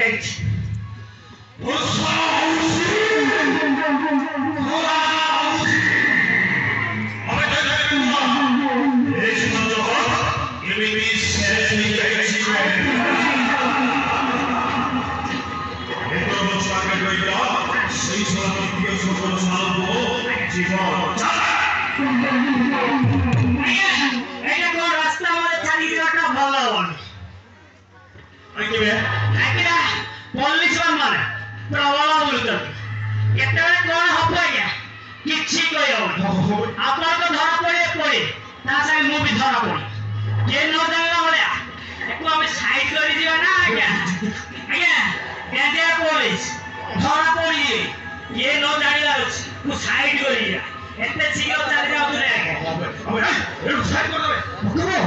gate. আপনার তো ধরা পড়ে পড়ে তাছাড়া মুভি ধরা পড়ে যে ন জানলা হলে একটু আমি সাইড করে দিবা না আজ্ঞা আজ্ঞা পেঁচে পুলিশ ধরা পড়িয়ে যে ন জানিলা তু সাইড করে দিয়া এতে শিখেও চালে যাও দূরে আগে একটু সাইড করে দেবে